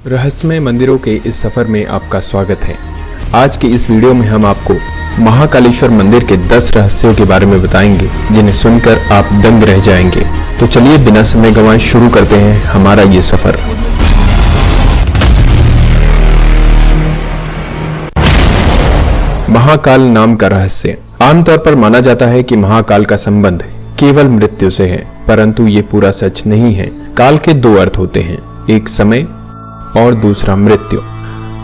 रहस्यमय मंदिरों के इस सफर में आपका स्वागत है। आज के इस वीडियो में हम आपको महाकालेश्वर मंदिर के 10 रहस्यों के बारे में बताएंगे जिन्हें सुनकर आप दंग रह जाएंगे। तो चलिए बिना समय गंवाए शुरू करते हैं हमारा ये सफर। महाकाल नाम का रहस्य। आमतौर पर माना जाता है कि महाकाल का संबंध केवल मृत्यु से है, परंतु ये पूरा सच नहीं है। काल के 2 अर्थ होते हैं, एक समय और दूसरा मृत्यु।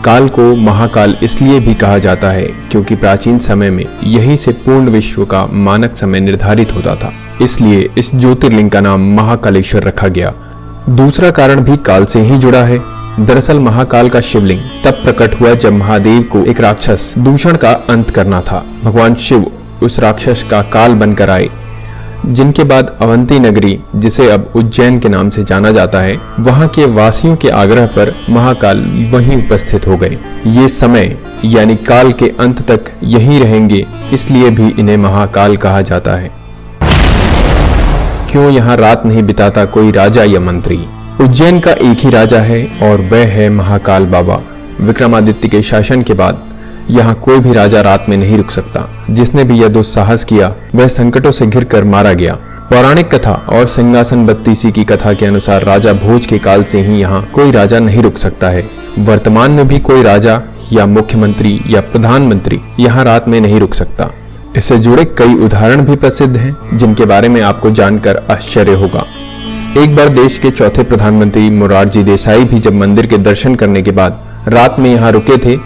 काल को महाकाल इसलिए भी कहा जाता है क्योंकि प्राचीन समय में यही से पूर्ण विश्व का मानक समय निर्धारित होता था, इसलिए इस ज्योतिर्लिंग का नाम महाकालेश्वर रखा गया। दूसरा कारण भी काल से ही जुड़ा है। दरअसल महाकाल का शिवलिंग तब प्रकट हुआ जब महादेव को एक राक्षस दूषण का अंत करना था। भगवान शिव उस राक्षस का काल बनकर आए, जिनके बाद अवंती नगरी, जिसे अब उज्जैन के नाम से जाना जाता है, वहां के वासियों के आग्रह पर महाकाल वहीं उपस्थित हो गए। ये समय यानी काल के अंत तक यहीं रहेंगे, इसलिए भी इन्हें महाकाल कहा जाता है। क्यों यहाँ रात नहीं बिताता कोई राजा या मंत्री? उज्जैन का एक ही राजा है और वह है महाकाल बाबा। विक्रमादित्य के शासन के बाद यहाँ कोई भी राजा रात में नहीं रुक सकता। जिसने भी यह दुस्साहस किया वह संकटों से घिरकर मारा गया। पौराणिक कथा और सिंहासन बत्तीसी की कथा के अनुसार राजा भोज के काल से ही यहाँ कोई राजा नहीं रुक सकता है। वर्तमान में भी कोई राजा या मुख्यमंत्री या प्रधानमंत्री यहाँ रात में नहीं रुक सकता। इससे जुड़े कई उदाहरण भी प्रसिद्ध हैं, जिनके बारे में आपको जानकर आश्चर्य होगा। एक बार देश के चौथे प्रधानमंत्री मोरारजी देसाई भी जब मंदिर के दर्शन करने के बाद रात में यहाँ रुके थे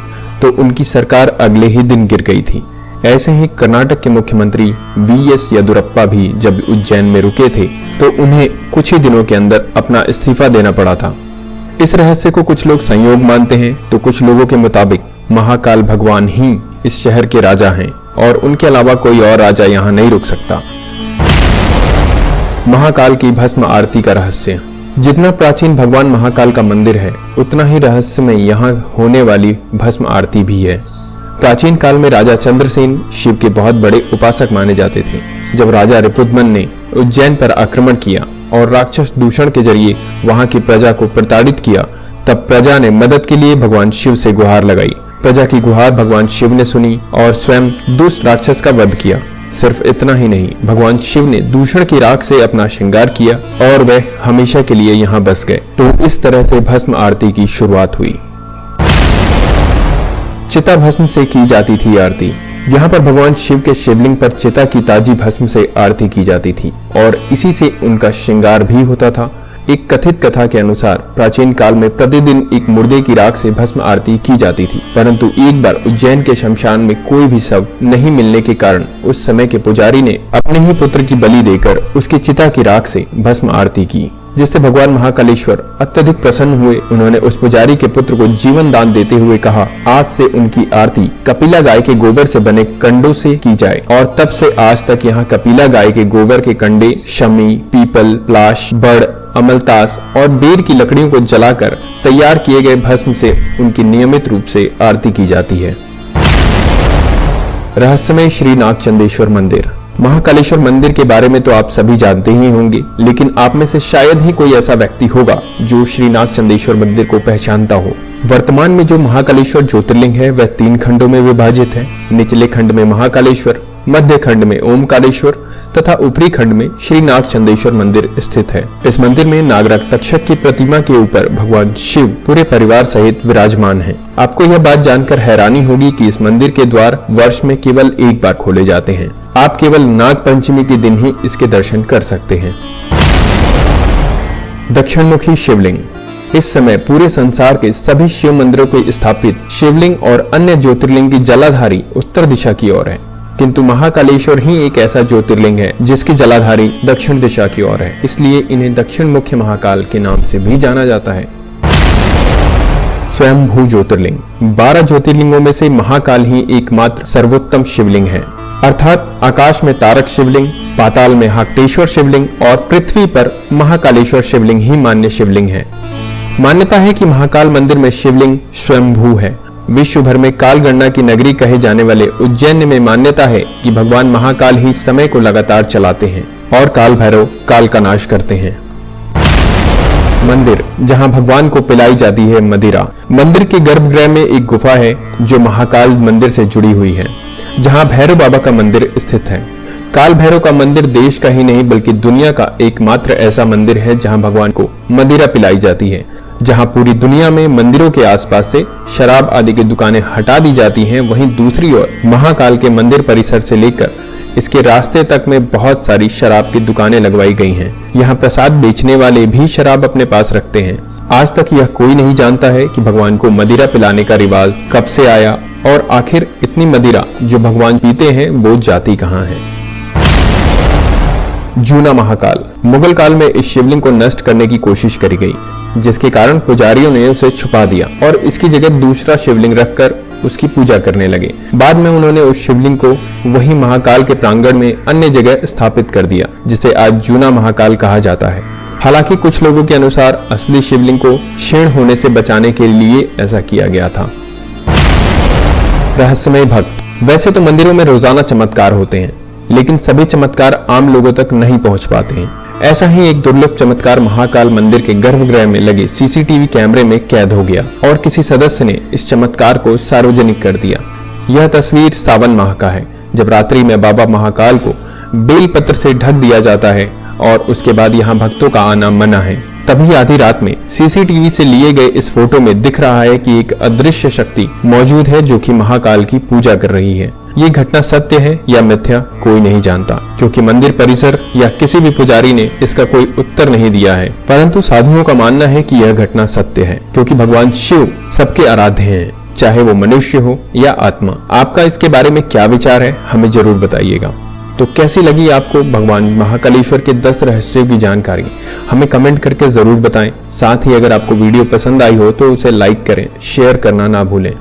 तो उनकी सरकार अगले ही दिन गिर गई थी। ऐसे ही कर्नाटक के मुख्यमंत्री वीएस येदियुरप्पा भी जब उज्जैन में रुके थे तो उन्हें कुछ ही दिनों के अंदर अपना इस्तीफा देना पड़ा था। इस रहस्य को कुछ लोग संयोग मानते हैं तो कुछ लोगों के मुताबिक महाकाल भगवान ही इस शहर के राजा हैं और उनके अलावा कोई और राजा यहाँ नहीं रुक सकता। महाकाल की भस्म आरती का रहस्य। जितना प्राचीन भगवान महाकाल का मंदिर है, उतना ही रहस्य में यहाँ होने वाली भस्म आरती भी है। प्राचीन काल में राजा चंद्रसेन शिव के बहुत बड़े उपासक माने जाते थे। जब राजा रिपुदमन ने उज्जैन पर आक्रमण किया और राक्षस दूषण के जरिए वहां की प्रजा को प्रताड़ित किया, तब प्रजा ने मदद के लिए भगवान शिव से गुहार लगाई। प्रजा की गुहार भगवान शिव ने सुनी और स्वयं दुष्ट राक्षस का वध किया। सिर्फ इतना ही नहीं, भगवान शिव ने दूषण की राख से अपना श्रृंगार किया और वह हमेशा के लिए यहाँ बस गए। तो इस तरह से भस्म आरती की शुरुआत हुई। चिता भस्म से की जाती थी आरती। यहाँ पर भगवान शिव के शिवलिंग पर चिता की ताजी भस्म से आरती की जाती थी और इसी से उनका श्रृंगार भी होता था। एक कथित कथा के अनुसार प्राचीन काल में प्रतिदिन एक मुर्दे की राख से भस्म आरती की जाती थी, परंतु एक बार उज्जैन के शमशान में कोई भी शव नहीं मिलने के कारण उस समय के पुजारी ने अपने ही पुत्र की बलि देकर उसकी चिता की राख से भस्म आरती की, जिससे भगवान महाकालेश्वर अत्यधिक प्रसन्न हुए। उन्होंने उस पुजारी के पुत्र को जीवन दान देते हुए कहा, आज से उनकी आरती कपिला गाय के गोबर से बने कंडों से की जाए। और तब से आज तक यहाँ कपिला गाय के गोबर के कंडे शमी, पीपल, प्लाश, बड़, अमलतास और बेर की लकड़ियों को जलाकर तैयार किए गए भस्म से उनकी नियमित रूप से आरती की जाती है। रहस्यमय श्री नागचंदेश्वर मंदिर। महाकालेश्वर मंदिर के बारे में तो आप सभी जानते ही होंगे, लेकिन आप में से शायद ही कोई ऐसा व्यक्ति होगा जो श्री नागचंदेश्वर मंदिर को पहचानता हो। वर्तमान में जो महाकालेश्वर ज्योतिर्लिंग है वह 3 खंडों में विभाजित है। निचले खंड में महाकालेश्वर, मध्य खंड में ओमकारेश्वर तथा ऊपरी खंड में श्री नागचंदेश्वर मंदिर स्थित है। इस मंदिर में नागराज तक्षक की प्रतिमा के ऊपर भगवान शिव पूरे परिवार सहित विराजमान हैं। आपको यह बात जानकर हैरानी होगी कि इस मंदिर के द्वार वर्ष में केवल एक बार खोले जाते हैं। आप केवल नाग पंचमी के दिन ही इसके दर्शन कर सकते हैं। दक्षिणमुखी शिवलिंग। इस समय पूरे संसार के सभी शिव मंदिरों को स्थापित शिवलिंग और अन्य ज्योतिर्लिंग की जलाधारी उत्तर दिशा की ओर है, किंतु महाकालेश्वर ही एक ऐसा ज्योतिर्लिंग है जिसकी जलाधारी दक्षिण दिशा की ओर है, इसलिए इन्हें दक्षिण मुख्य महाकाल के नाम से भी जाना जाता है। स्वयंभू ज्योतिर्लिंग। 12 ज्योतिर्लिंगों में से महाकाल ही एकमात्र सर्वोत्तम शिवलिंग है, अर्थात आकाश में तारक शिवलिंग, पाताल में हाक्टेश्वर शिवलिंग और पृथ्वी पर महाकालेश्वर शिवलिंग ही मान्य शिवलिंग है। मान्यता है कि महाकाल मंदिर में शिवलिंग स्वयंभू है। विश्व भर में काल गणना की नगरी कहे जाने वाले उज्जैन में मान्यता है कि भगवान महाकाल ही समय को लगातार चलाते हैं और काल भैरव काल का नाश करते हैं। मंदिर जहां भगवान को पिलाई जाती है मदिरा। मंदिर के गर्भगृह में एक गुफा है जो महाकाल मंदिर से जुड़ी हुई है, जहां भैरव बाबा का मंदिर स्थित है। काल भैरव का मंदिर देश का ही नहीं बल्कि दुनिया का एकमात्र ऐसा मंदिर है जहां भगवान को मदिरा पिलाई जाती है। जहां पूरी दुनिया में मंदिरों के आसपास से शराब आदि की दुकानें हटा दी जाती हैं, वहीं दूसरी ओर महाकाल के मंदिर परिसर से लेकर इसके रास्ते तक में बहुत सारी शराब की दुकानें लगवाई गई हैं। यहाँ प्रसाद बेचने वाले भी शराब अपने पास रखते हैं। आज तक यह कोई नहीं जानता है कि भगवान को मदिरा पिलाने का रिवाज कब से आया और आखिर इतनी मदिरा जो भगवान पीते हैं वो जाती कहाँ है। जूना महाकाल। मुगल काल में इस शिवलिंग को नष्ट करने की कोशिश करी गई, जिसके कारण पुजारियों ने उसे छुपा दिया और इसकी जगह दूसरा शिवलिंग रखकर उसकी पूजा करने लगे। बाद में उन्होंने उस शिवलिंग को वही महाकाल के प्रांगण में अन्य जगह स्थापित कर दिया, जिसे आज जूना महाकाल कहा जाता है। हालांकि कुछ लोगों के अनुसार असली शिवलिंग को क्षीण होने से बचाने के लिए ऐसा किया गया था। रहस्यमय भक्त। वैसे तो मंदिरों में रोजाना चमत्कार होते हैं, लेकिन सभी चमत्कार आम लोगों तक नहीं पहुंच पाते हैं। ऐसा ही एक दुर्लभ चमत्कार महाकाल मंदिर के गर्भगृह में लगे सीसीटीवी कैमरे में कैद हो गया और किसी सदस्य ने इस चमत्कार को सार्वजनिक कर दिया। यह तस्वीर सावन माह का है, जब रात्रि में बाबा महाकाल को बेल पत्र से ढक दिया जाता है और उसके बाद यहाँ भक्तों का आना मना है। तभी आधी रात में सीसीटीवी से लिए गए इस फोटो में दिख रहा है कि एक अदृश्य शक्ति मौजूद है जो कि महाकाल की पूजा कर रही है। ये घटना सत्य है या मिथ्या कोई नहीं जानता, क्योंकि मंदिर परिसर या किसी भी पुजारी ने इसका कोई उत्तर नहीं दिया है। परंतु साधुओं का मानना है कि यह घटना सत्य है, क्योंकि भगवान शिव सबके आराध्य हैं, चाहे वो मनुष्य हो या आत्मा। आपका इसके बारे में क्या विचार है, हमें जरूर बताइएगा। तो कैसी लगी आपको भगवान महाकालेश्वर के 10 रहस्यों की जानकारी, हमें कमेंट करके जरूर बताएं। साथ ही अगर आपको वीडियो पसंद आई हो तो उसे लाइक करें, शेयर करना ना भूलें।